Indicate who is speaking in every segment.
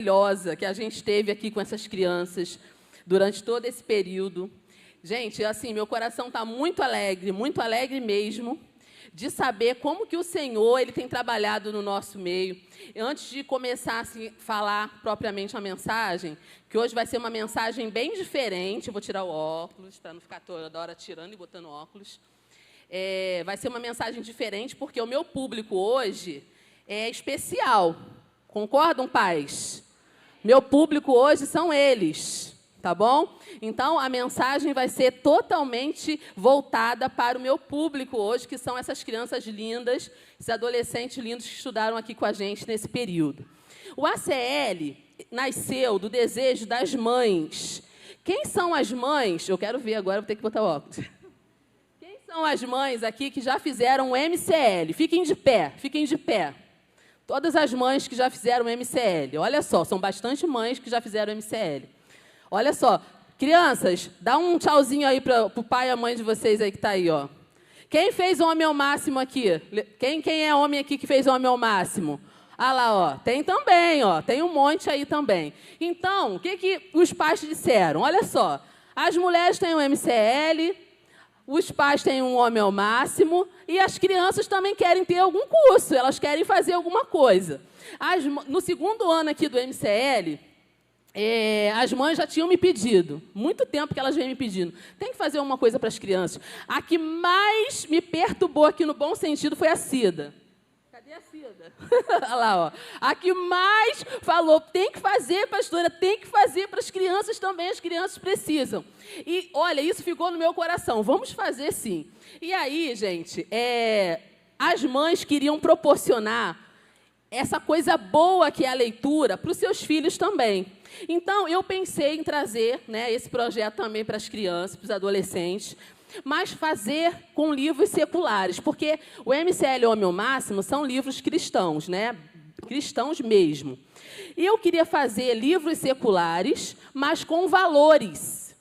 Speaker 1: maravilhosa que a gente teve aqui com essas crianças durante todo esse período. Gente, assim, meu coração está muito alegre mesmo, de saber como que o Senhor ele tem trabalhado no nosso meio. Antes de começar a falar propriamente a mensagem, que hoje vai ser uma mensagem bem diferente, eu vou tirar o óculos, para não ficar toda hora tirando e botando óculos. Vai ser uma mensagem diferente, porque o meu público hoje é especial. Concordam, pais? Meu público hoje são eles, tá bom? Então, a mensagem vai ser totalmente voltada para o meu público hoje, que são essas crianças lindas, esses adolescentes lindos que estudaram aqui com a gente nesse período. O ACL nasceu do desejo das mães. Quem são as mães? Eu quero ver agora, vou ter que botar o óculos. Quem são as mães aqui que já fizeram o MCL? Fiquem de pé, fiquem de pé. Todas as mães que já fizeram o MCL. Olha só, são bastante mães que já fizeram o MCL. Olha só, crianças, dá um tchauzinho aí para o pai e a mãe de vocês aí que está aí, ó. Quem fez homem ao máximo aqui? Quem é homem aqui que fez homem ao máximo? Ah lá, ó, tem também, ó, tem um monte aí também. Então, o que os pais disseram? Olha só, as mulheres têm um MCL, os pais têm um homem ao máximo e as crianças também querem ter algum curso, elas querem fazer alguma coisa. No segundo ano aqui do MCL, as mães já tinham me pedido, muito tempo que elas vêm me pedindo, tem que fazer uma coisa para as crianças. A que mais me perturbou aqui no bom sentido foi a Cida. Cadê a Cida? Olha lá, ó. A que mais falou, tem que fazer, pastora, tem que fazer para as crianças também, as crianças precisam. E, olha, isso ficou no meu coração, vamos fazer sim. E aí, gente, as mães queriam proporcionar essa coisa boa que é a leitura para os seus filhos também. Então, eu pensei em trazer, né, esse projeto também para as crianças, para os adolescentes, mas fazer com livros seculares, porque o MCL Homem ao Máximo são livros cristãos, né? Cristãos mesmo. E eu queria fazer livros seculares, mas com valores.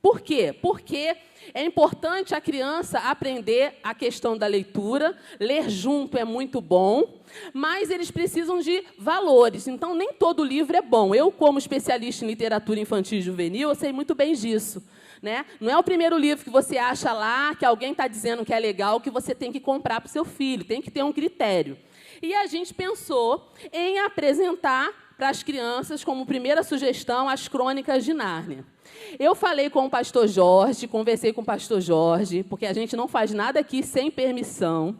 Speaker 1: Por quê? Porque é importante a criança aprender a questão da leitura, ler junto é muito bom, mas eles precisam de valores. Então, nem todo livro é bom. Eu, como especialista em literatura infantil e juvenil, eu sei muito bem disso. Né? Não é o primeiro livro que você acha lá, que alguém está dizendo que é legal, que você tem que comprar para o seu filho, tem que ter um critério. E a gente pensou em apresentar para as crianças, como primeira sugestão, as Crônicas de Nárnia. Eu falei com o pastor Jorge, conversei com o pastor Jorge, porque a gente não faz nada aqui sem permissão.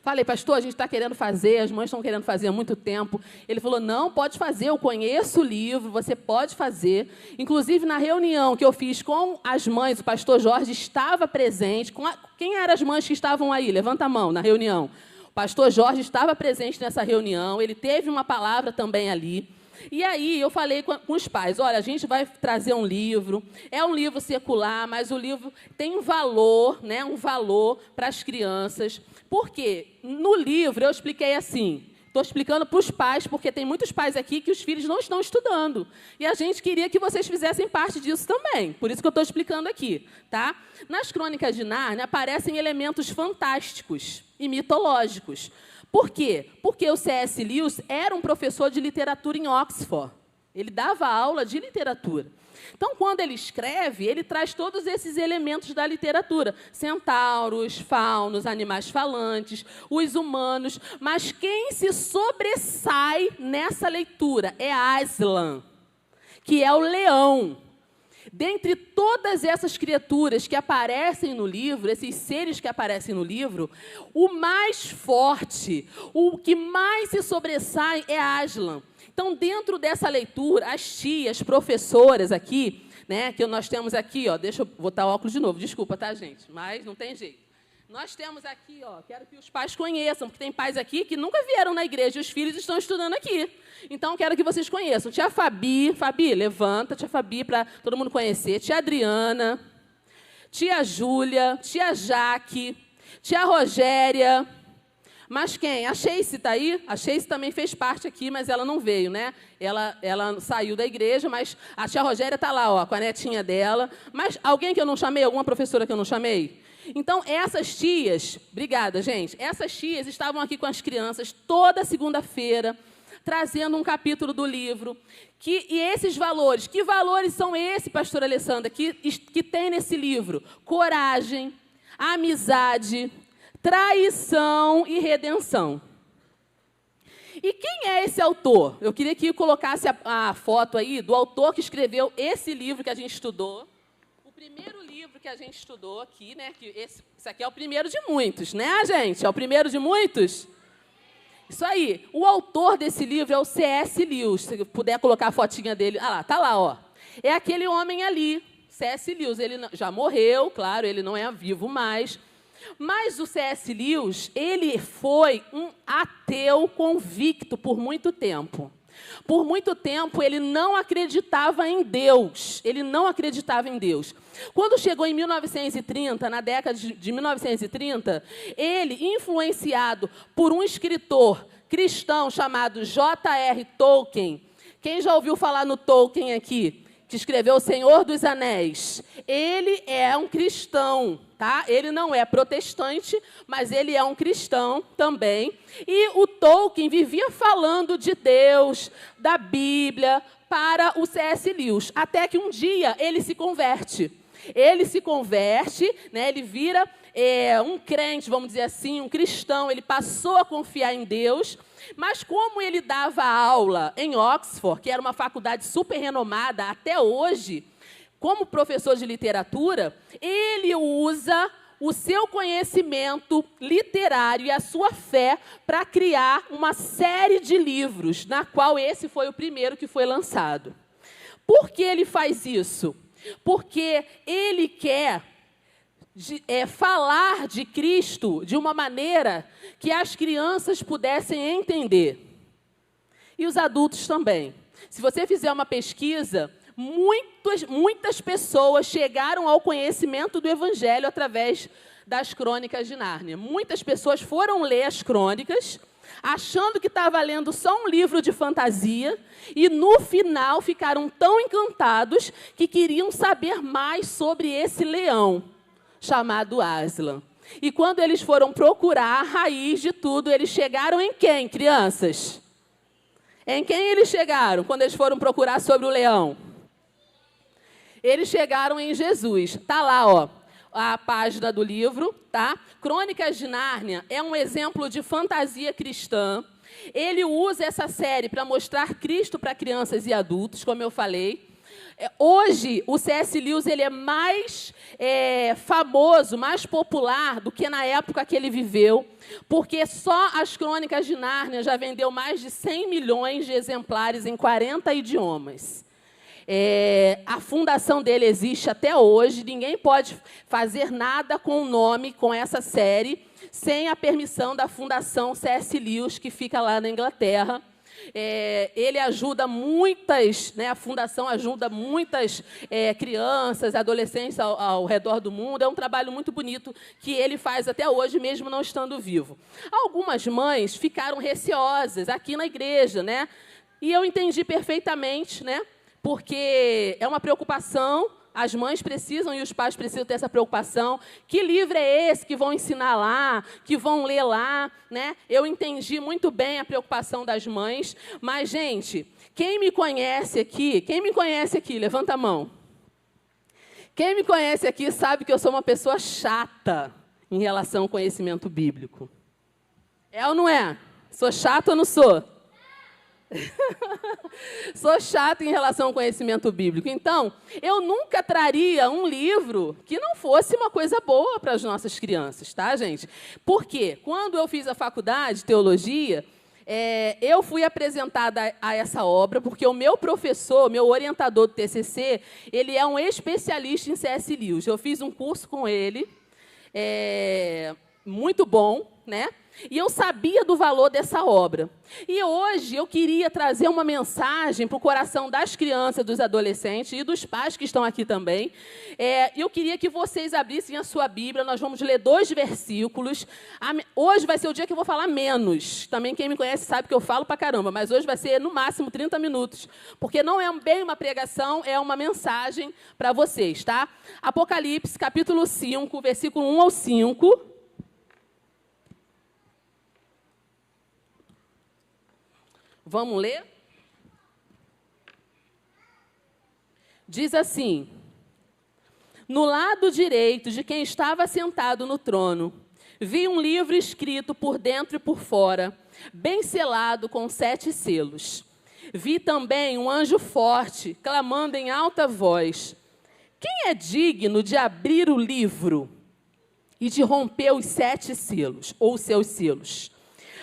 Speaker 1: Falei, pastor, a gente está querendo fazer, as mães estão querendo fazer há muito tempo. Ele falou, não, pode fazer, eu conheço o livro, você pode fazer. Inclusive, na reunião que eu fiz com as mães, o pastor Jorge estava presente. Quem eram as mães que estavam aí? Levanta a mão na reunião. O pastor Jorge estava presente nessa reunião, ele teve uma palavra também ali. E aí eu falei com os pais, olha, a gente vai trazer um livro, é um livro secular, mas o livro tem um valor, né, um valor para as crianças. Por quê? No livro eu expliquei assim, estou explicando para os pais, porque tem muitos pais aqui que os filhos não estão estudando. E a gente queria que vocês fizessem parte disso também, por isso que eu estou explicando aqui. Tá? Nas Crônicas de Nárnia aparecem elementos fantásticos e mitológicos. Por quê? Porque o C.S. Lewis era um professor de literatura em Oxford. Ele dava aula de literatura. Então, quando ele escreve, ele traz todos esses elementos da literatura. Centauros, faunos, animais falantes, os humanos. Mas quem se sobressai nessa leitura é Aslan, que é o leão. Dentre todas essas criaturas que aparecem no livro, esses seres que aparecem no livro, o mais forte, o que mais se sobressai é Aslan. Então, dentro dessa leitura, as tias, professoras aqui, né, que nós temos aqui, ó, deixa eu botar o óculos de novo, desculpa, tá, gente? Mas não tem jeito. Nós temos aqui, ó, quero que os pais conheçam, porque tem pais aqui que nunca vieram na igreja e os filhos estão estudando aqui. Então, quero que vocês conheçam. Tia Fabi, levanta, tia Fabi, para todo mundo conhecer. Tia Adriana, tia Júlia, tia Jaque, tia Rogéria. Mas quem? A Cheice está aí? A Cheice também fez parte aqui, mas ela não veio, né? Ela saiu da igreja, mas a tia Rogéria está lá, ó, com a netinha dela. Mas alguém que eu não chamei? Alguma professora que eu não chamei? Então, essas tias, obrigada, gente, essas tias estavam aqui com as crianças toda segunda-feira, trazendo um capítulo do livro. E esses valores, que valores são esses, pastora Alessandra, que tem nesse livro? Coragem, amizade, traição e redenção. E quem é esse autor? Eu queria que colocasse a foto aí do autor que escreveu esse livro que a gente estudou. O primeiro livro que a gente estudou aqui, né? Esse aqui é o primeiro de muitos, né, gente? É o primeiro de muitos? Isso aí. O autor desse livro é o C.S. Lewis. Se puder colocar a fotinha dele. Ah lá, tá lá, ó. É aquele homem ali, C.S. Lewis. Ele já morreu, claro, ele não é vivo mais. Mas o C.S. Lewis, ele foi um ateu convicto por muito tempo. Por muito tempo, ele não acreditava em Deus. Ele não acreditava em Deus. Quando chegou em 1930, na década de 1930, ele, influenciado por um escritor cristão chamado J.R. Tolkien. Quem já ouviu falar no Tolkien aqui? Que escreveu O Senhor dos Anéis. Ele é um cristão, tá? Ele não é protestante, mas ele é um cristão também. E o Tolkien vivia falando de Deus, da Bíblia, para o C.S. Lewis, até que um dia ele se converte. Ele se converte, né? Ele vira um crente, vamos dizer assim, um cristão. Ele passou a confiar em Deus. Mas como ele dava aula em Oxford, que era uma faculdade super renomada até hoje, como professor de literatura, ele usa o seu conhecimento literário e a sua fé para criar uma série de livros, na qual esse foi o primeiro que foi lançado. Por que ele faz isso? Porque ele quer falar de Cristo de uma maneira que as crianças pudessem entender. E os adultos também. Se você fizer uma pesquisa, muitas pessoas chegaram ao conhecimento do Evangelho através das Crônicas de Nárnia. Muitas pessoas foram ler as Crônicas, achando que estava lendo só um livro de fantasia, e no final ficaram tão encantados que queriam saber mais sobre esse leão, chamado Aslan. E quando eles foram procurar a raiz de tudo, eles chegaram em quem, crianças? Em quem eles chegaram quando eles foram procurar sobre o leão? Eles chegaram em Jesus. Está lá, ó, a página do livro, tá? Crônicas de Nárnia é um exemplo de fantasia cristã. Ele usa essa série para mostrar Cristo para crianças e adultos, como eu falei. Hoje, o C.S. Lewis ele é mais famoso, mais popular do que na época que ele viveu, porque só as Crônicas de Nárnia já vendeu mais de 100 milhões de exemplares em 40 idiomas. A fundação dele existe até hoje, ninguém pode fazer nada com o nome, com essa série, sem a permissão da Fundação C.S. Lewis, que fica lá na Inglaterra. Ele ajuda muitas, né, a fundação ajuda muitas crianças, adolescentes ao redor do mundo. É um trabalho muito bonito que ele faz até hoje, mesmo não estando vivo. Algumas mães ficaram receosas aqui na igreja, né? E eu entendi perfeitamente, né? Porque é uma preocupação. As mães precisam e os pais precisam ter essa preocupação. Que livro é esse que vão ensinar lá, que vão ler lá, né? Eu entendi muito bem a preocupação das mães. Mas, gente, quem me conhece aqui, levanta a mão. Quem me conhece aqui sabe que eu sou uma pessoa chata em relação ao conhecimento bíblico. É ou não é? Sou chata ou não sou? Sou chata em relação ao conhecimento bíblico. Então, eu nunca traria um livro que não fosse uma coisa boa para as nossas crianças, tá, gente? Porque quando eu fiz a faculdade de teologia, eu fui apresentada a essa obra, porque o meu professor, meu orientador do TCC, ele é um especialista em C.S. Lewis. Eu fiz um curso com ele, muito bom, né? E eu sabia do valor dessa obra. E hoje eu queria trazer uma mensagem para o coração das crianças, dos adolescentes e dos pais que estão aqui também. Eu queria que vocês abrissem a sua Bíblia. Nós vamos ler 2 versículos. Hoje vai ser o dia que eu vou falar menos. Também quem me conhece sabe que eu falo pra caramba, mas hoje vai ser no máximo 30 minutos. Porque não é bem uma pregação, é uma mensagem para vocês, tá? Apocalipse, capítulo 5, versículo 1 ao 5. Vamos ler? Diz assim: no lado direito de quem estava sentado no trono, vi um livro escrito por dentro e por fora, bem selado com 7 selos. Vi também um anjo forte, clamando em alta voz: quem é digno de abrir o livro e de romper os 7 selos, ou seus selos?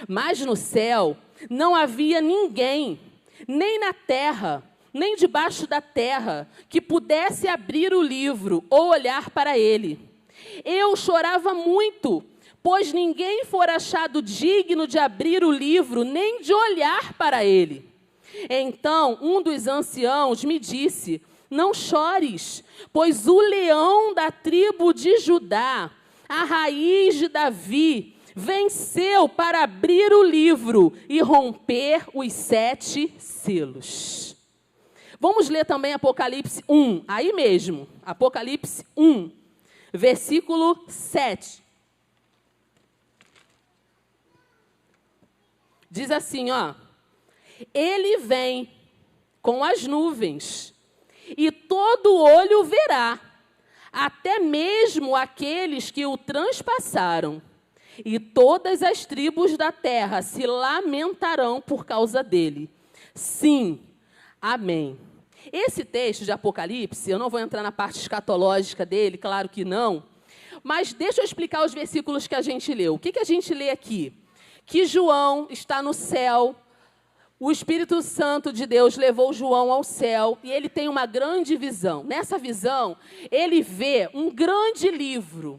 Speaker 1: Mas no céu não havia ninguém, nem na terra, nem debaixo da terra, que pudesse abrir o livro ou olhar para ele. Eu chorava muito, pois ninguém fora achado digno de abrir o livro, nem de olhar para ele. Então um dos anciãos me disse: não chores, pois o leão da tribo de Judá, a raiz de Davi, venceu para abrir o livro e romper os 7 selos. Vamos ler também Apocalipse 1, aí mesmo, Apocalipse 1, versículo 7. Diz assim, ó: ele vem com as nuvens, e todo olho verá, até mesmo aqueles que o transpassaram, e todas as tribos da terra se lamentarão por causa dele. Sim, amém. Esse texto de Apocalipse, eu não vou entrar na parte escatológica dele, claro que não, mas deixa eu explicar os versículos que a gente leu. O que a gente lê aqui? Que João está no céu, o Espírito Santo de Deus levou João ao céu e ele tem uma grande visão. Nessa visão, ele vê um grande livro.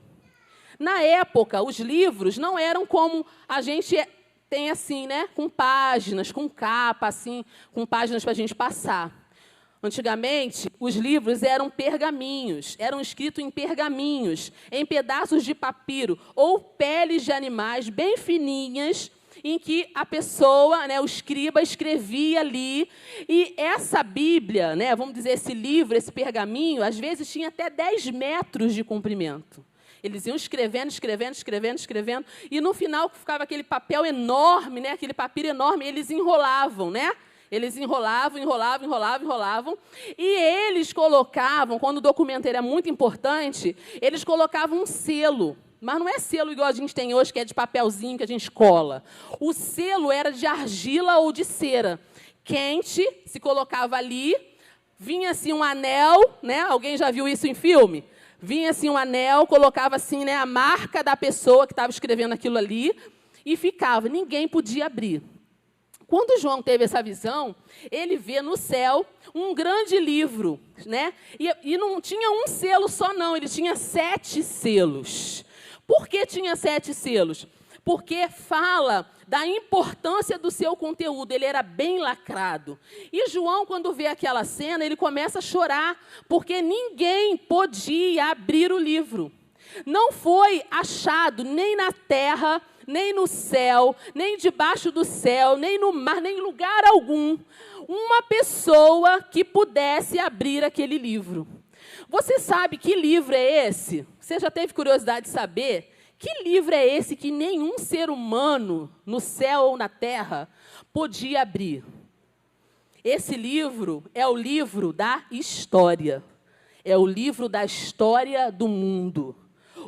Speaker 1: Na época, os livros não eram como a gente tem assim, né? Com páginas, com capa, assim, com páginas para a gente passar. Antigamente, os livros eram pergaminhos, eram escritos em pergaminhos, em pedaços de papiro ou peles de animais bem fininhas, em que a pessoa, né, o escriba, escrevia ali. E essa Bíblia, né, vamos dizer, esse livro, esse pergaminho, às vezes tinha até 10 metros de comprimento. Eles iam escrevendo, e no final ficava aquele papel enorme, né, aquele papiro enorme, e eles enrolavam, né? Eles enrolavam, e eles colocavam, quando o documento era muito importante, eles colocavam um selo. Mas não é selo igual a gente tem hoje, que é de papelzinho que a gente cola. O selo era de argila ou de cera. Quente, se colocava ali, vinha assim um anel, né? Alguém já viu isso em filme? Vinha assim um anel, colocava assim, né, a marca da pessoa que estava escrevendo aquilo ali, e ficava, ninguém podia abrir. Quando João teve essa visão, ele vê no céu um grande livro, né? E não tinha um selo só, não, ele tinha 7 selos. Por que tinha 7 selos? Porque fala da importância do seu conteúdo, ele era bem lacrado. E João, quando vê aquela cena, ele começa a chorar, porque ninguém podia abrir o livro. Não foi achado nem na terra, nem no céu, nem debaixo do céu, nem no mar, nem em lugar algum, uma pessoa que pudesse abrir aquele livro. Você sabe que livro é esse? Você já teve curiosidade de saber? Que livro é esse que nenhum ser humano, no céu ou na terra, podia abrir? Esse livro é o livro da história. É o livro da história do mundo.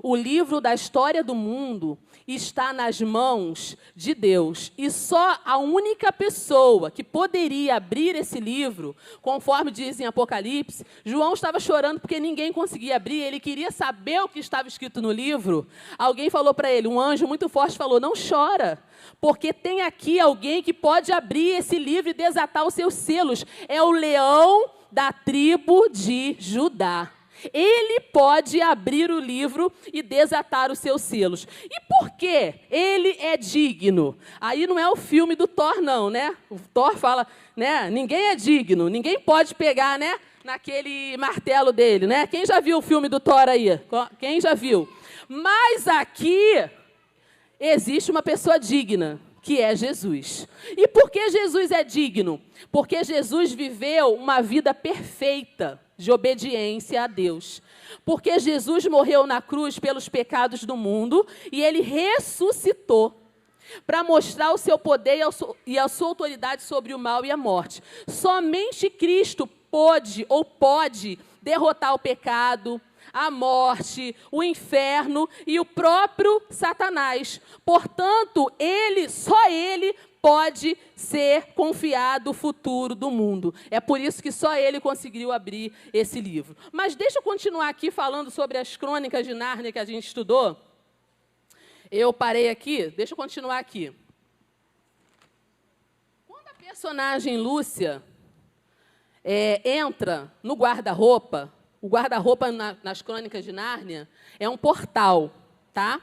Speaker 1: O livro da história do mundo está nas mãos de Deus. E só a única pessoa que poderia abrir esse livro, conforme diz em Apocalipse, João estava chorando porque ninguém conseguia abrir, ele queria saber o que estava escrito no livro. Alguém falou para ele, um anjo muito forte falou, não chora, porque tem aqui alguém que pode abrir esse livro e desatar os seus selos. É o leão da tribo de Judá. Ele pode abrir o livro e desatar os seus selos. E por que ele é digno? Aí não é o filme do Thor, não, né? O Thor fala, né? Ninguém é digno, ninguém pode pegar, né? Naquele martelo dele, né? Quem já viu o filme do Thor aí? Quem já viu? Mas aqui existe uma pessoa digna, que é Jesus. E por que Jesus é digno? Porque Jesus viveu uma vida perfeita de obediência a Deus. Porque Jesus morreu na cruz pelos pecados do mundo e ele ressuscitou. para mostrar o seu poder e a sua autoridade sobre o mal e a morte. Somente Cristo pode derrotar o pecado, a morte, o inferno e o próprio Satanás. Portanto, só ele pode ser confiado o futuro do mundo. É por isso que só ele conseguiu abrir esse livro. Mas deixa eu continuar aqui falando sobre as crônicas de Nárnia que a gente estudou. Eu parei aqui, deixa eu continuar aqui. Quando a personagem Lúcia entra no guarda-roupa, o guarda-roupa nas crônicas de Nárnia é um portal, tá?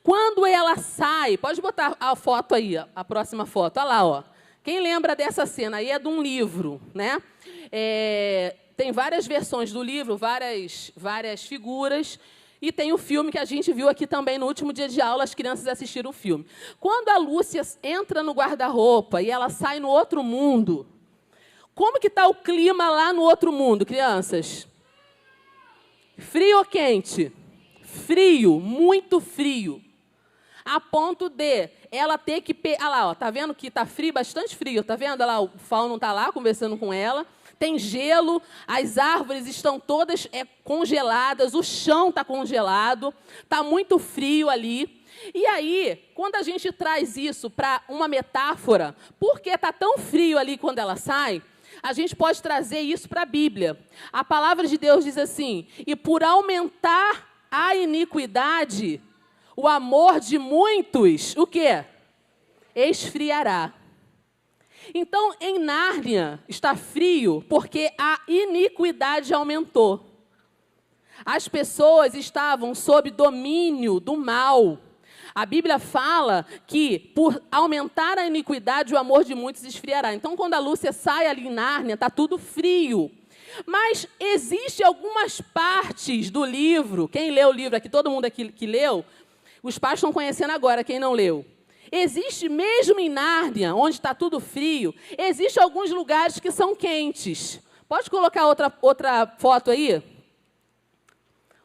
Speaker 1: Quando ela sai, pode botar a foto aí, a próxima foto, olha lá, ó. Quem lembra dessa cena aí é de um livro, né? Tem várias versões do livro, várias figuras, e tem o filme que a gente viu aqui também no último dia de aula, as crianças assistiram o filme. Quando a Lúcia entra no guarda-roupa e ela sai no outro mundo, como que está o clima lá no outro mundo, crianças? Frio ou quente? Frio, muito frio. A ponto de ela ter que... Olha lá, ó, tá vendo que está frio, bastante frio, tá vendo? Olha lá, o Fauno está lá conversando com ela. Tem gelo, as árvores estão todas congeladas, o chão está congelado, está muito frio ali. E aí, quando a gente traz isso para uma metáfora, porque está tão frio ali quando ela sai, a gente pode trazer isso para a Bíblia. A palavra de Deus diz assim: e por aumentar a iniquidade, o amor de muitos, o quê? Esfriará. Então, em Nárnia está frio porque a iniquidade aumentou. As pessoas estavam sob domínio do mal. A Bíblia fala que, por aumentar a iniquidade, o amor de muitos esfriará. Então, quando a Lúcia sai ali em Nárnia, está tudo frio. Mas existem algumas partes do livro, quem leu o livro aqui, todo mundo aqui que leu, os pais estão conhecendo agora, quem não leu. Existe, mesmo em Nárnia, onde está tudo frio, existem alguns lugares que são quentes. Pode colocar outra foto aí?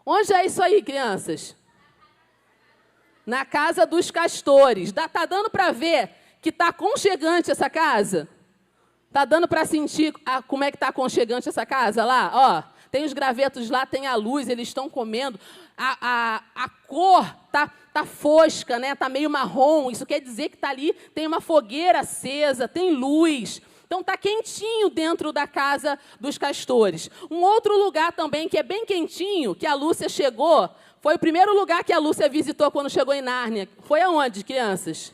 Speaker 1: Onde é isso aí, crianças? Na casa dos castores. Está dando para ver que está aconchegante essa casa? Está dando para sentir como é que está aconchegante essa casa lá? Ó, tem os gravetos lá, tem a luz, eles estão comendo. A cor tá fosca, né? Está meio marrom. Isso quer dizer que está ali, tem uma fogueira acesa, tem luz. Então, está quentinho dentro da casa dos castores. Um outro lugar também que é bem quentinho, que a Lúcia chegou, foi o primeiro lugar que a Lúcia visitou quando chegou em Nárnia. Foi aonde, crianças?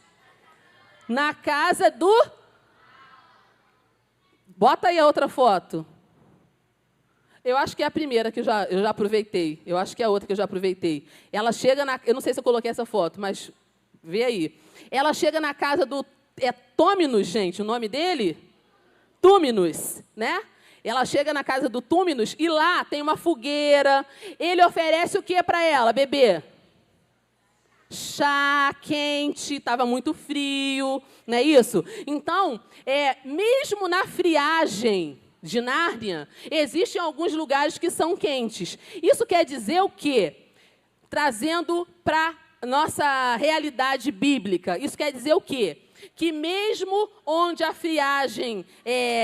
Speaker 1: Na casa do... Bota aí a outra foto. Eu acho que é a primeira que eu já aproveitei. Eu acho que é a outra que eu já aproveitei. Ela chega na... Eu não sei se eu coloquei essa foto, mas vê aí. Ela chega na casa do... Tôminos, gente, o nome dele? Túminos, né? Ela chega na casa do Túminos e lá tem uma fogueira. Ele oferece o que para ela, bebê? Chá quente, estava muito frio, não é isso? Então, mesmo na friagem de Nárnia, existem alguns lugares que são quentes. Isso quer dizer o quê? Trazendo para a nossa realidade bíblica, isso quer dizer o quê? Que mesmo onde a friagem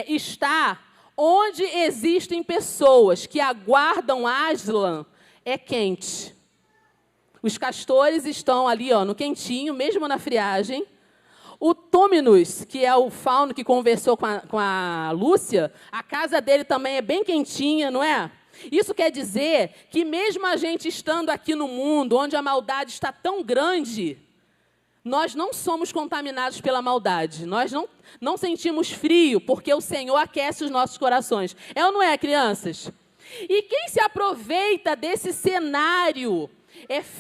Speaker 1: está, onde existem pessoas que aguardam Aslan, é quente. Os castores estão ali, ó, no quentinho, mesmo na friagem. O Túminos, que é o fauno que conversou com a Lúcia, a casa dele também é bem quentinha, não é? Isso quer dizer que mesmo a gente estando aqui no mundo, onde a maldade está tão grande, nós não somos contaminados pela maldade. Nós não sentimos frio, porque o Senhor aquece os nossos corações. É ou não é, crianças? E quem se aproveita desse cenário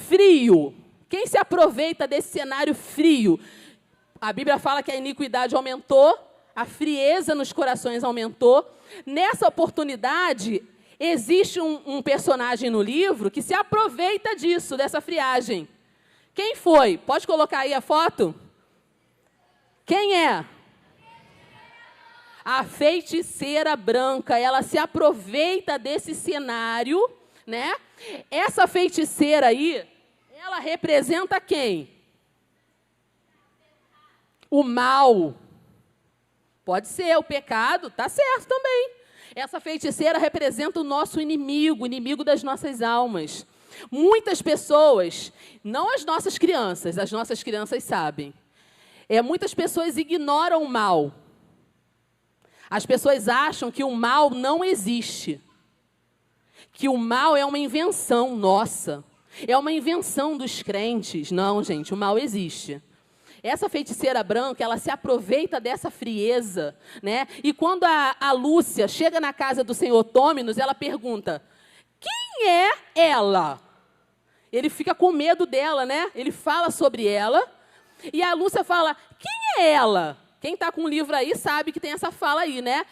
Speaker 1: frio? Quem se aproveita desse cenário frio? A Bíblia fala que a iniquidade aumentou, a frieza nos corações aumentou. Nessa oportunidade, existe um personagem no livro que se aproveita disso, dessa friagem. Quem foi? Pode colocar aí a foto? Quem é? A feiticeira branca. Ela se aproveita desse cenário, né? Essa feiticeira aí, ela representa quem? o mal. Pode ser, o pecado, está certo também. Essa feiticeira representa o nosso inimigo, o inimigo das nossas almas. Muitas pessoas, não as nossas crianças sabem. Muitas pessoas ignoram o mal. As pessoas acham que o mal não existe. Que o mal é uma invenção nossa. É uma invenção dos crentes. Não, gente, o mal existe. Essa feiticeira branca, ela se aproveita dessa frieza, né? E quando a Lúcia chega na casa do senhor Tôminos, ela pergunta, quem é ela? Ele fica com medo dela, né? Ele fala sobre ela. E a Lúcia fala, quem é ela? Quem está com o livro aí sabe que tem essa fala aí, né?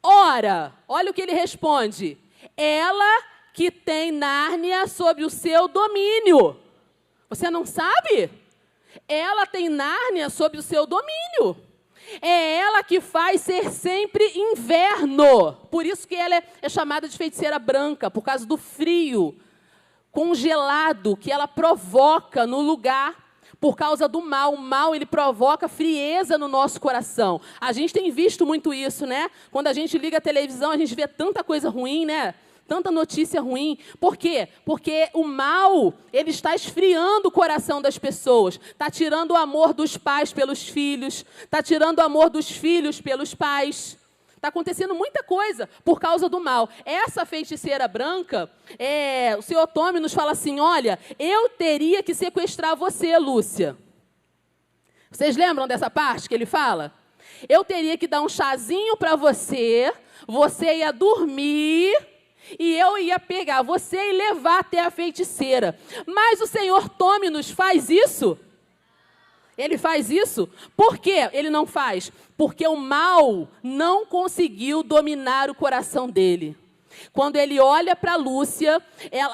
Speaker 1: Ora, olha o que ele responde. Ela que tem Nárnia sob o seu domínio. Você não sabe? Ela tem Nárnia sob o seu domínio. É ela que faz ser sempre inverno. Por isso que ela é chamada de feiticeira branca, por causa do frio congelado que ela provoca no lugar, por causa do mal. O mal, ele provoca frieza no nosso coração. A gente tem visto muito isso, né? Quando a gente liga a televisão, a gente vê tanta coisa ruim, né? Tanta notícia ruim. Por quê? Porque o mal, ele está esfriando o coração das pessoas. Está tirando o amor dos pais pelos filhos. Está tirando o amor dos filhos pelos pais. Está acontecendo muita coisa por causa do mal. Essa feiticeira branca, o senhor Tommy nos fala assim, olha, eu teria que sequestrar você, Lúcia. Vocês lembram dessa parte que ele fala? Eu teria que dar um chazinho para você, você ia dormir e eu ia pegar você e levar até a feiticeira. Mas o senhor Tommy nos faz isso? Ele faz isso? Por que ele não faz? Porque o mal não conseguiu dominar o coração dele. Quando ele olha para Lúcia,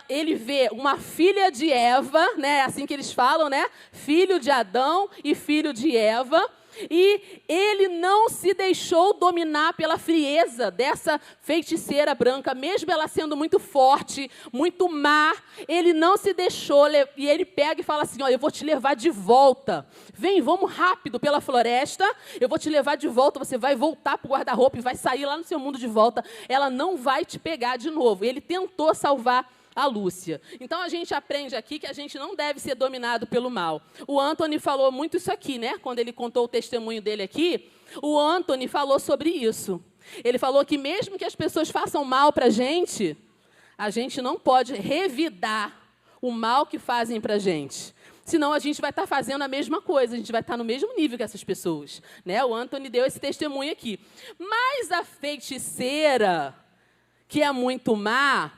Speaker 1: ele vê uma filha de Eva, né? Assim que eles falam, né? Filho de Adão e filho de Eva. E ele não se deixou dominar pela frieza dessa feiticeira branca, mesmo ela sendo muito forte, muito má, ele não se deixou, e ele pega e fala assim, ó, eu vou te levar de volta, vem, vamos rápido pela floresta, eu vou te levar de volta, você vai voltar para o guarda-roupa e vai sair lá no seu mundo de volta, ela não vai te pegar de novo. Ele tentou salvar a Lúcia. Então, a gente aprende aqui que a gente não deve ser dominado pelo mal. O Anthony falou muito isso aqui, né? Quando ele contou o testemunho dele aqui, o Anthony falou sobre isso. Ele falou que mesmo que as pessoas façam mal para a gente não pode revidar o mal que fazem para a gente. Senão, a gente vai estar fazendo a mesma coisa, a gente vai estar no mesmo nível que essas pessoas. Né? O Anthony deu esse testemunho aqui. Mas a feiticeira, que é muito má,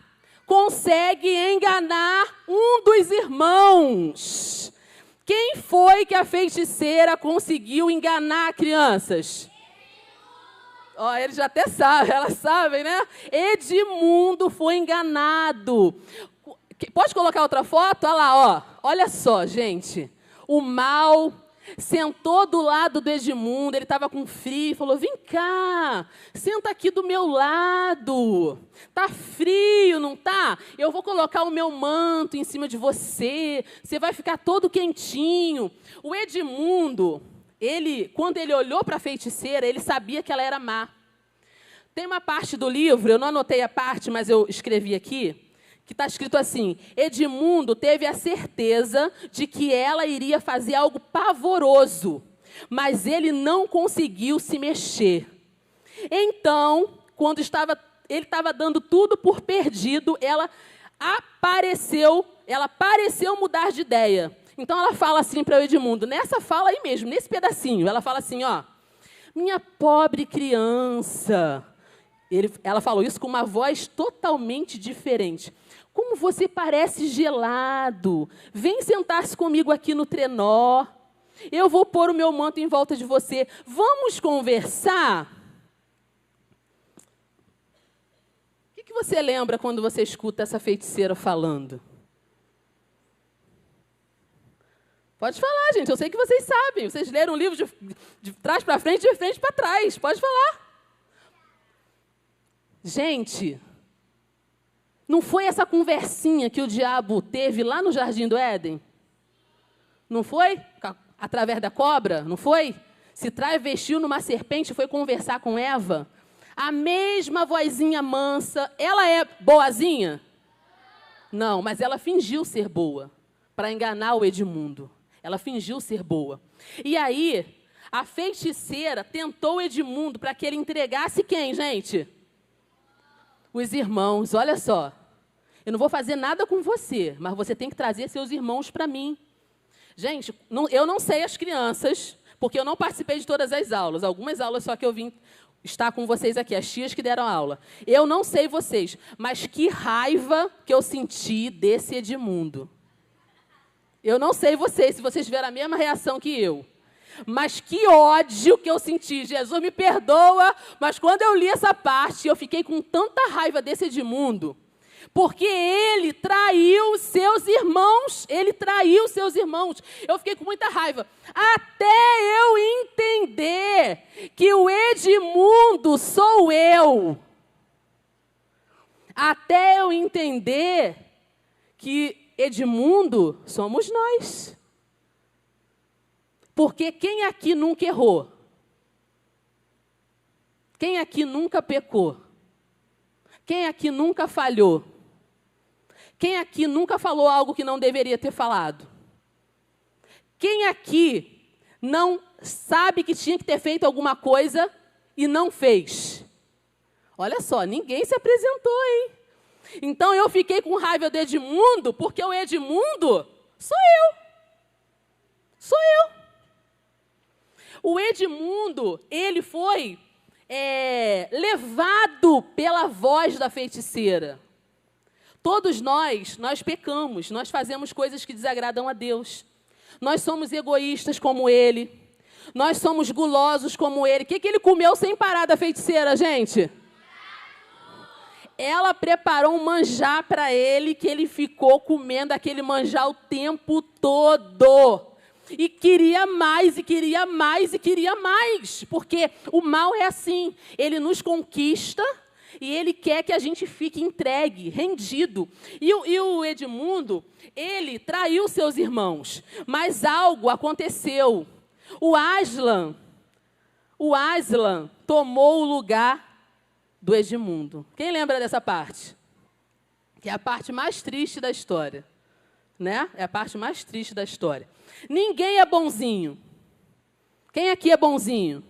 Speaker 1: consegue enganar um dos irmãos. Quem foi que a feiticeira conseguiu enganar, crianças? Ó, eles já até sabem, elas sabem, né? Edmundo foi enganado. Pode colocar outra foto? Olha lá, ó. Olha só, gente. O mal sentou do lado do Edmundo, ele estava com frio, falou, vem cá, senta aqui do meu lado, tá frio, não tá? Eu vou colocar o meu manto em cima de você, você vai ficar todo quentinho. O Edmundo, quando ele olhou para a feiticeira, ele sabia que ela era má. Tem uma parte do livro, eu não anotei a parte, mas eu escrevi aqui, que está escrito assim, Edmundo teve a certeza de que ela iria fazer algo pavoroso, mas ele não conseguiu se mexer. Então, quando ele estava dando tudo por perdido, ela pareceu mudar de ideia. Então, ela fala assim para o Edmundo, nessa fala aí mesmo, nesse pedacinho, ela fala assim, ó, minha pobre criança. Ela falou isso com uma voz totalmente diferente. Como você parece gelado. Vem sentar-se comigo aqui no trenó. Eu vou pôr o meu manto em volta de você. Vamos conversar? O que você lembra quando você escuta essa feiticeira falando? Pode falar, gente. Eu sei que vocês sabem. Vocês leram o livro de trás para frente e de frente para trás. Pode falar. Gente, não foi essa conversinha que o diabo teve lá no Jardim do Éden? Não foi? Através da cobra? Não foi? se travestiu numa serpente e foi conversar com Eva, a mesma vozinha mansa, ela é boazinha? Não, mas ela fingiu ser boa para enganar o Edmundo. Ela fingiu ser boa. E aí, a feiticeira tentou o Edmundo para que ele entregasse quem, gente? Os irmãos. Olha só, eu não vou fazer nada com você, mas você tem que trazer seus irmãos para mim. Gente, eu não sei as crianças, porque eu não participei de todas as aulas. Algumas aulas só que eu vim estar com vocês aqui, as tias que deram aula. Eu não sei vocês, mas que raiva que eu senti desse Edmundo. Eu não sei vocês, se vocês tiveram a mesma reação que eu. Mas que ódio que eu senti. Jesus me perdoa, mas quando eu li essa parte, eu fiquei com tanta raiva desse Edmundo, porque ele traiu seus irmãos. Ele traiu seus irmãos. Eu fiquei com muita raiva. Até eu entender que o Edmundo sou eu. Até eu entender que Edmundo somos nós. Porque quem aqui nunca errou? Quem aqui nunca pecou? Quem aqui nunca falhou? Quem aqui nunca falou algo que não deveria ter falado? Quem aqui não sabe que tinha que ter feito alguma coisa e não fez? Olha só, ninguém se apresentou, hein? Então eu fiquei com raiva do Edmundo, porque o Edmundo sou eu. Sou eu. O Edmundo, ele foi levado pela voz da feiticeira. Todos nós pecamos, nós fazemos coisas que desagradam a Deus. Nós somos egoístas como ele. Nós somos gulosos como ele. O que ele comeu sem parar da feiticeira, gente? Ela preparou um manjar para ele, que ele ficou comendo aquele manjar o tempo todo. E queria mais, e queria mais, e queria mais. Porque o mal é assim, ele nos conquista e ele quer que a gente fique entregue, rendido. E o Edmundo, ele traiu seus irmãos, mas algo aconteceu. O Aslan tomou o lugar do Edmundo. Quem lembra dessa parte? Que é a parte mais triste da história. Né? É a parte mais triste da história. Ninguém é bonzinho. Quem aqui é bonzinho?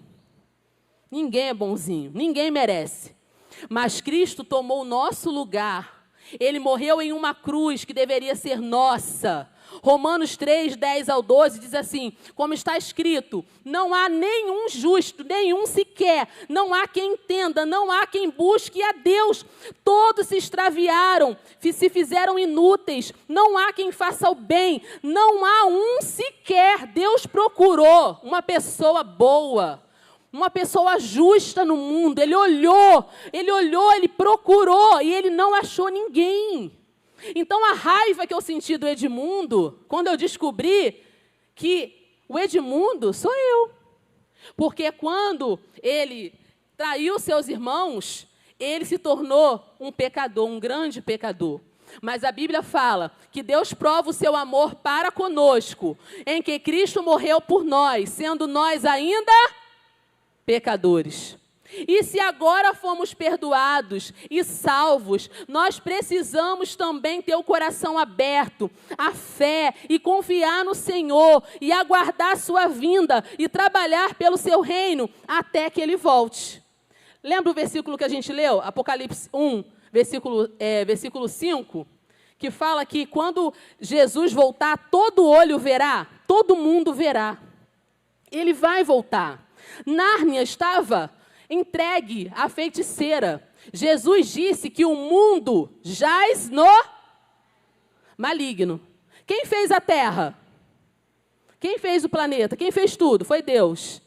Speaker 1: Ninguém é bonzinho. Ninguém merece. Mas Cristo tomou o nosso lugar. Ele morreu em uma cruz que deveria ser nossa. Romanos 3, 10 ao 12 diz assim, como está escrito, não há nenhum justo, nenhum sequer, não há quem entenda, não há quem busque a Deus. Todos se extraviaram, se fizeram inúteis, não há quem faça o bem, não há um sequer. Deus procurou uma pessoa boa, uma pessoa justa no mundo. Ele olhou, ele procurou e ele não achou ninguém. Então, a raiva que eu senti do Edmundo, quando eu descobri que o Edmundo sou eu. Porque quando ele traiu seus irmãos, ele se tornou um pecador, um grande pecador. Mas a Bíblia fala que Deus prova o seu amor para conosco, em que Cristo morreu por nós, sendo nós ainda pecadores. E se agora fomos perdoados e salvos, nós precisamos também ter o coração aberto, a fé e confiar no Senhor e aguardar a sua vinda e trabalhar pelo seu reino até que Ele volte. Lembra o versículo que a gente leu? Apocalipse 1, versículo 5, que fala que quando Jesus voltar, todo olho verá, todo mundo verá. Ele vai voltar. Nárnia estava entregue à feiticeira. Jesus disse que o mundo jaz no maligno. Quem fez a terra? Quem fez o planeta? Quem fez tudo? Foi Deus.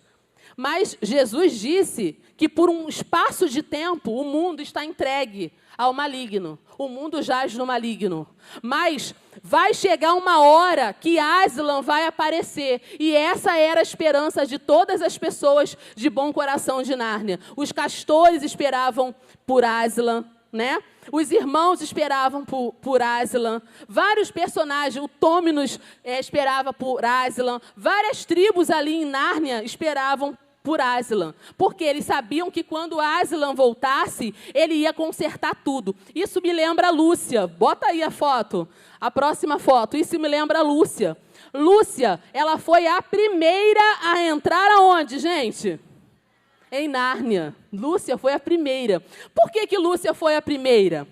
Speaker 1: Mas Jesus disse que por um espaço de tempo o mundo está entregue ao maligno. O mundo jaz no maligno. Mas vai chegar uma hora que Aslan vai aparecer. E essa era a esperança de todas as pessoas de bom coração de Nárnia. Os castores esperavam por Aslan né? Os irmãos esperavam por Aslan. Vários personagens, o Tôminos esperava por Aslan. Várias tribos ali em Nárnia esperavam por Aslan. Porque eles sabiam que quando Aslan voltasse, ele ia consertar tudo. Isso me lembra a Lúcia. Bota aí a foto, a próxima foto. Isso me lembra a Lúcia. Lúcia, ela foi a primeira a entrar aonde, gente? Em Nárnia. Lúcia foi a primeira. Por que Lúcia foi a primeira?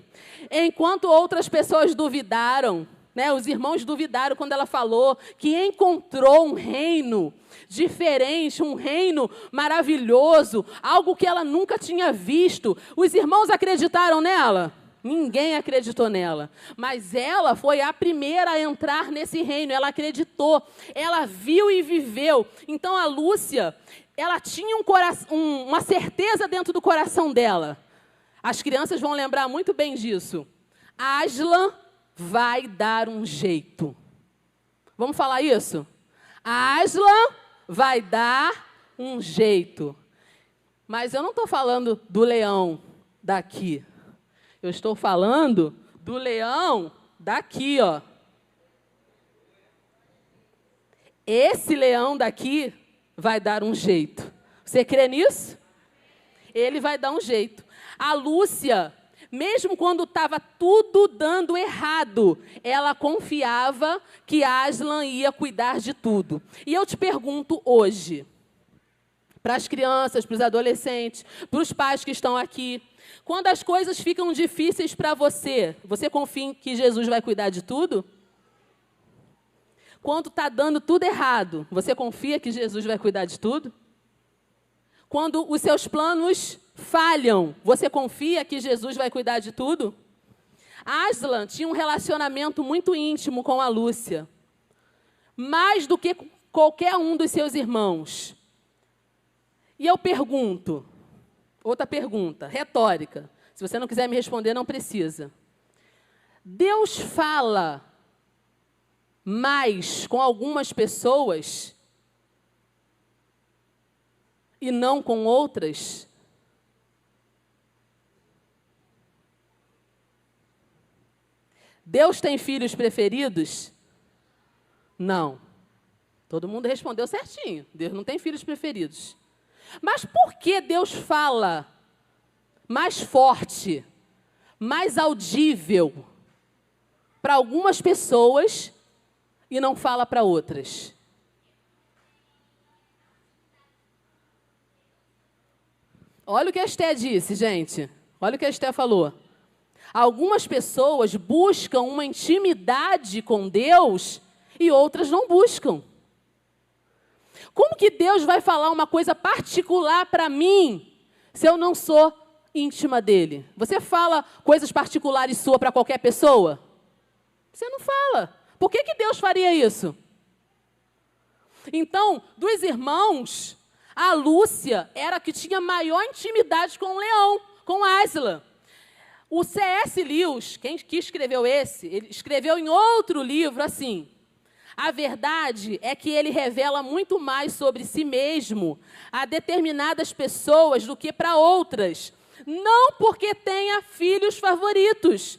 Speaker 1: Enquanto outras pessoas duvidaram, né, os irmãos duvidaram quando ela falou que encontrou um reino diferente, um reino maravilhoso, algo que ela nunca tinha visto. Os irmãos acreditaram nela? Ninguém acreditou nela. Mas ela foi a primeira a entrar nesse reino. Ela acreditou. Ela viu e viveu. Então a Lúcia, ela tinha uma certeza dentro do coração dela. As crianças vão lembrar muito bem disso. Aslan vai dar um jeito. Vamos falar isso? Aslan vai dar um jeito. Mas eu não estou falando do leão daqui. Eu estou falando do leão daqui, ó. Esse leão daqui vai dar um jeito. Você crê nisso? Ele vai dar um jeito. A Lúcia, mesmo quando estava tudo dando errado, ela confiava que Aslan ia cuidar de tudo. E eu te pergunto hoje, para as crianças, para os adolescentes, para os pais que estão aqui, quando as coisas ficam difíceis para você, você confia em que Jesus vai cuidar de tudo? Quando está dando tudo errado, você confia que Jesus vai cuidar de tudo? Quando os seus planos falham, você confia que Jesus vai cuidar de tudo? Aslan tinha um relacionamento muito íntimo com a Lúcia, mais do que qualquer um dos seus irmãos. E eu pergunto, outra pergunta, retórica. Se você não quiser me responder, não precisa. Deus fala mais com algumas pessoas e não com outras? Deus tem filhos preferidos? Não. Todo mundo respondeu certinho. Deus não tem filhos preferidos. Mas por que Deus fala mais forte, mais audível para algumas pessoas e não fala para outras? Olha o que a Esté disse, gente. Olha o que a Esté falou. Algumas pessoas buscam uma intimidade com Deus e outras não buscam. Como que Deus vai falar uma coisa particular para mim se eu não sou íntima dele? Você fala coisas particulares suas para qualquer pessoa? Você não fala. Por que Deus faria isso? Então, dos irmãos, a Lúcia era a que tinha maior intimidade com o leão, com Aslan. O C.S. Lewis, que escreveu esse, ele escreveu em outro livro assim: a verdade é que ele revela muito mais sobre si mesmo a determinadas pessoas do que para outras. Não porque tenha filhos favoritos,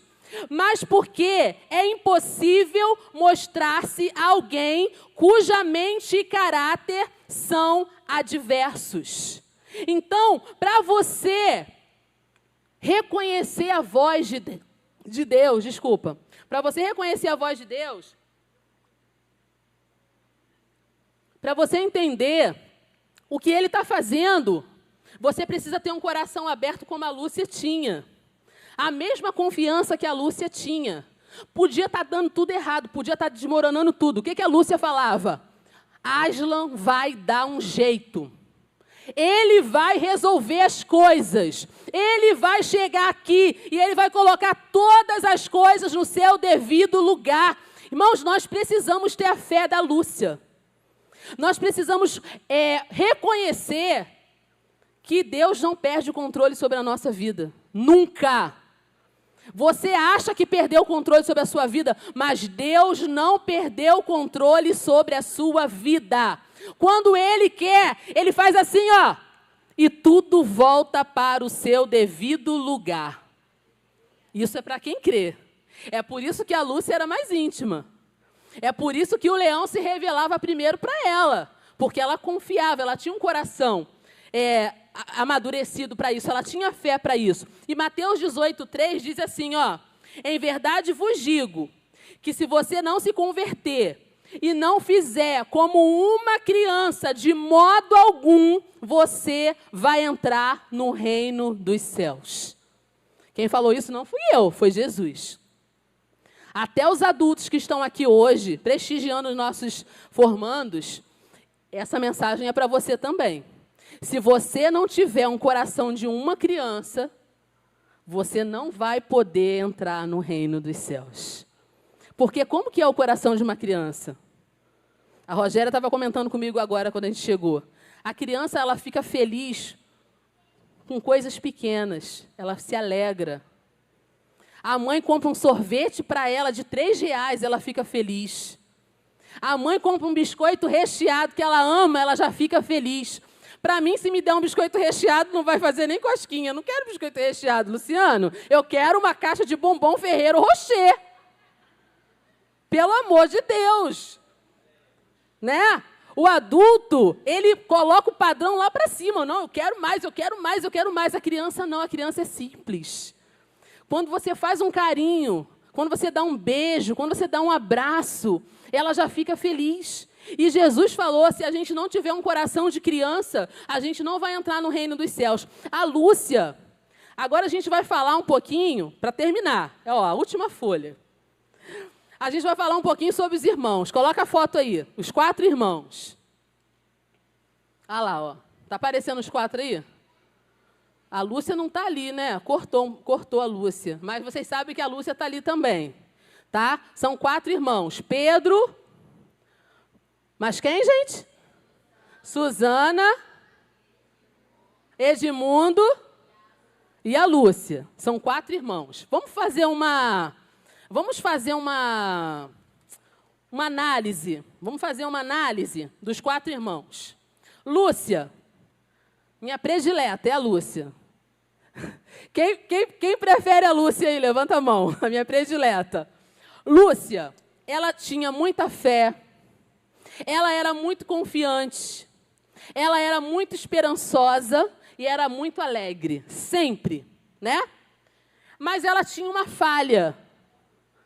Speaker 1: mas porque é impossível mostrar-se alguém cuja mente e caráter são adversos. Então, para você reconhecer a voz de Deus, para você reconhecer a voz de Deus, para você entender o que Ele está fazendo, você precisa ter um coração aberto como a Lúcia tinha. A mesma confiança que a Lúcia tinha. Podia estar dando tudo errado, podia estar desmoronando tudo. O que a Lúcia falava? Aslan vai dar um jeito. Ele vai resolver as coisas. Ele vai chegar aqui e ele vai colocar todas as coisas no seu devido lugar. Irmãos, nós precisamos ter a fé da Lúcia. Nós precisamos reconhecer que Deus não perde o controle sobre a nossa vida. Nunca. Você acha que perdeu o controle sobre a sua vida, mas Deus não perdeu o controle sobre a sua vida. Quando Ele quer, Ele faz assim, ó, e tudo volta para o seu devido lugar. Isso é para quem crê. É por isso que a Lúcia era mais íntima. É por isso que o leão se revelava primeiro para ela. Porque ela confiava, ela tinha um coração amadurecido para isso, ela tinha fé para isso. E Mateus 18:3 diz assim, ó, em verdade vos digo, que se você não se converter e não fizer como uma criança, de modo algum, você vai entrar no reino dos céus. Quem falou isso não fui eu, foi Jesus. Até os adultos que estão aqui hoje, prestigiando os nossos formandos, essa mensagem é para você também. Se você não tiver um coração de uma criança, você não vai poder entrar no reino dos céus. Porque como que é o coração de uma criança? A Rogéria estava comentando comigo agora, quando a gente chegou. A criança, ela fica feliz com coisas pequenas. Ela se alegra. A mãe compra um sorvete para ela de R$3, ela fica feliz. A mãe compra um biscoito recheado que ela ama, ela já fica feliz. Para mim, se me der um biscoito recheado, não vai fazer nem cosquinha. Eu não quero biscoito recheado, Luciano. Eu quero uma caixa de bombom Ferreiro Rocher. Pelo amor de Deus. Né? O adulto, ele coloca o padrão lá para cima. Não, eu quero mais, eu quero mais, eu quero mais. A criança não, a criança é simples. Quando você faz um carinho, quando você dá um beijo, quando você dá um abraço, ela já fica feliz. E Jesus falou, se a gente não tiver um coração de criança, a gente não vai entrar no reino dos céus. A Lúcia, agora a gente vai falar um pouquinho, para terminar, ó, a última folha. A gente vai falar um pouquinho sobre os irmãos. Coloca a foto aí, os 4 irmãos. Olha lá, ó. Está aparecendo os 4 aí? A Lúcia não está ali, né? Cortou a Lúcia. Mas vocês sabem que a Lúcia está ali também. Tá? São 4 irmãos. Pedro. Mas quem, gente? Suzana. Edmundo. E a Lúcia. São 4 irmãos. Vamos fazer uma análise. Vamos fazer uma análise dos 4 irmãos. Lúcia. Minha predileta é a Lúcia. Quem prefere a Lúcia aí? Levanta a mão. A minha predileta. Lúcia, ela tinha muita fé. Ela era muito confiante. Ela era muito esperançosa e era muito alegre. Sempre, né? Mas ela tinha uma falha.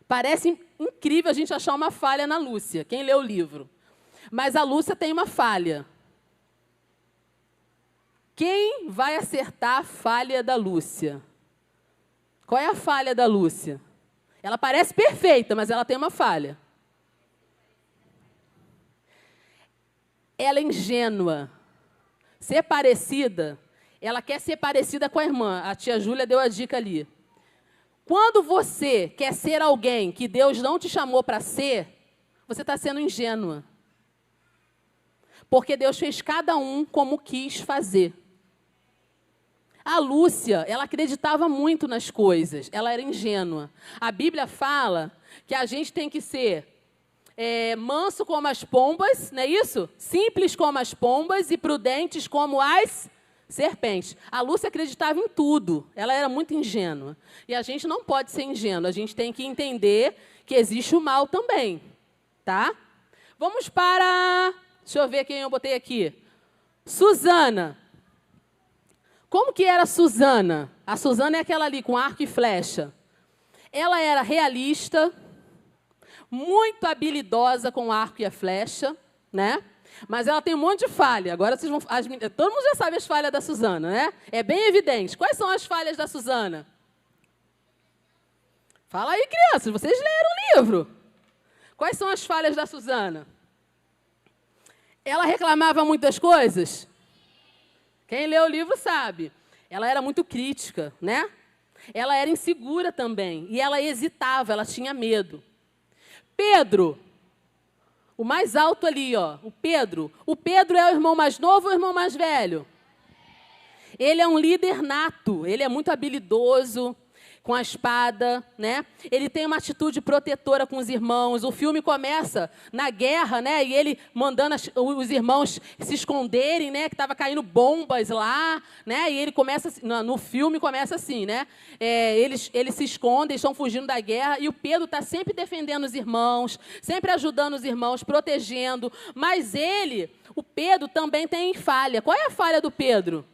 Speaker 1: Parece incrível a gente achar uma falha na Lúcia. Quem lê o livro? Mas a Lúcia tem uma falha. Quem vai acertar a falha da Lúcia? Qual é a falha da Lúcia? Ela parece perfeita, mas ela tem uma falha. Ela é ingênua. Ser parecida, ela quer ser parecida com a irmã. A tia Júlia deu a dica ali. Quando você quer ser alguém que Deus não te chamou para ser, você está sendo ingênua. Porque Deus fez cada um como quis fazer. A Lúcia, ela acreditava muito nas coisas, ela era ingênua. A Bíblia fala que a gente tem que ser manso como as pombas, não é isso? Simples como as pombas e prudentes como as serpentes. A Lúcia acreditava em tudo, ela era muito ingênua. E a gente não pode ser ingênuo, a gente tem que entender que existe o mal também, tá? Vamos para... Deixa eu ver quem eu botei aqui. Suzana. Como que era a Suzana? A Suzana é aquela ali com arco e flecha. Ela era realista, muito habilidosa com o arco e a flecha, né? Mas ela tem um monte de falha. Agora vocês vão... todo mundo já sabe as falhas da Suzana, né? É bem evidente. Quais são as falhas da Suzana? Fala aí, crianças, vocês leram o livro. Quais são as falhas da Suzana? Ela reclamava muitas coisas? Quem lê o livro sabe. Ela era muito crítica, né? Ela era insegura também. E ela hesitava, ela tinha medo. Pedro, o mais alto ali, ó, o Pedro. O Pedro é o irmão mais novo ou o irmão mais velho? Ele é um líder nato, ele é muito habilidoso. com a espada, né? Ele tem uma atitude protetora com os irmãos. O filme começa na guerra, né? E ele mandando os irmãos se esconderem, né? Que estava caindo bombas lá, né? E ele começa, no filme começa assim, né? Eles se escondem, estão fugindo da guerra, e o Pedro está sempre defendendo os irmãos, sempre ajudando os irmãos, protegendo. Mas o Pedro também tem falha. Qual é a falha do Pedro?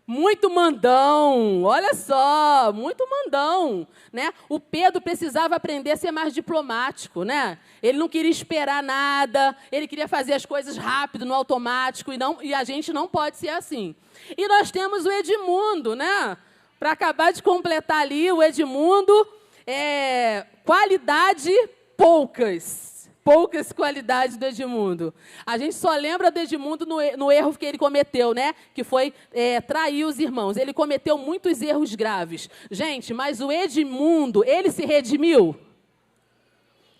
Speaker 1: Muito mandão, olha só, muito mandão, né? O Pedro precisava aprender a ser mais diplomático, né? Ele não queria esperar nada, ele queria fazer as coisas rápido, no automático, e a gente não pode ser assim. E nós temos o Edmundo, né? Para acabar de completar ali, o Edmundo, qualidade poucas qualidades do Edmundo. A gente só lembra do Edmundo no erro que ele cometeu, né? Que foi trair os irmãos. Ele cometeu muitos erros graves. Gente, mas o Edmundo, ele se redimiu?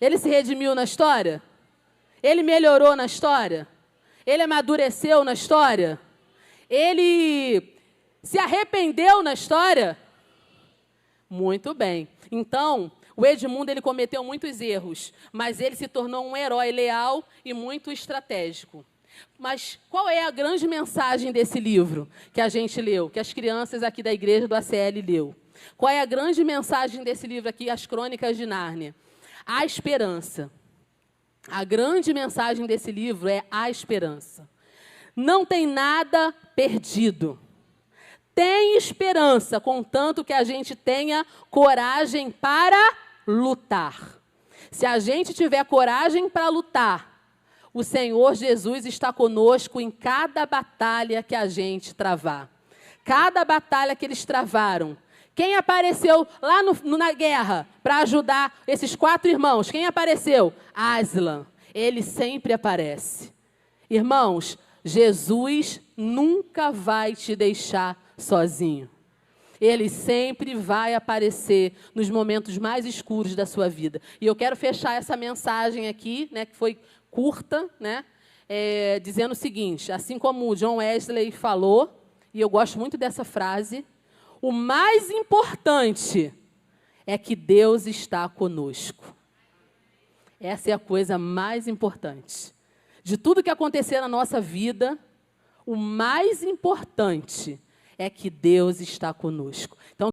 Speaker 1: Ele se redimiu na história? Ele melhorou na história? Ele amadureceu na história? Ele se arrependeu na história? Muito bem. Então, o Edmundo, ele cometeu muitos erros, mas ele se tornou um herói leal e muito estratégico. Mas qual é a grande mensagem desse livro que a gente leu, que as crianças aqui da igreja do ACL leu? Qual é a grande mensagem desse livro aqui, As Crônicas de Nárnia? A esperança. A grande mensagem desse livro é a esperança. Não tem nada perdido. Tem esperança, contanto que a gente tenha coragem para lutar. Se a gente tiver coragem para lutar, o Senhor Jesus está conosco em cada batalha que a gente travar. Cada batalha que eles travaram. Quem apareceu lá na guerra para ajudar esses 4 irmãos? Quem apareceu? Aslan. Ele sempre aparece. Irmãos, Jesus nunca vai te deixar sozinho. Ele sempre vai aparecer nos momentos mais escuros da sua vida. E eu quero fechar essa mensagem aqui, né, que foi curta, né, dizendo o seguinte, assim como o John Wesley falou, e eu gosto muito dessa frase, o mais importante é que Deus está conosco. Essa é a coisa mais importante. De tudo que acontecer na nossa vida, o mais importante é que Deus está conosco. Então,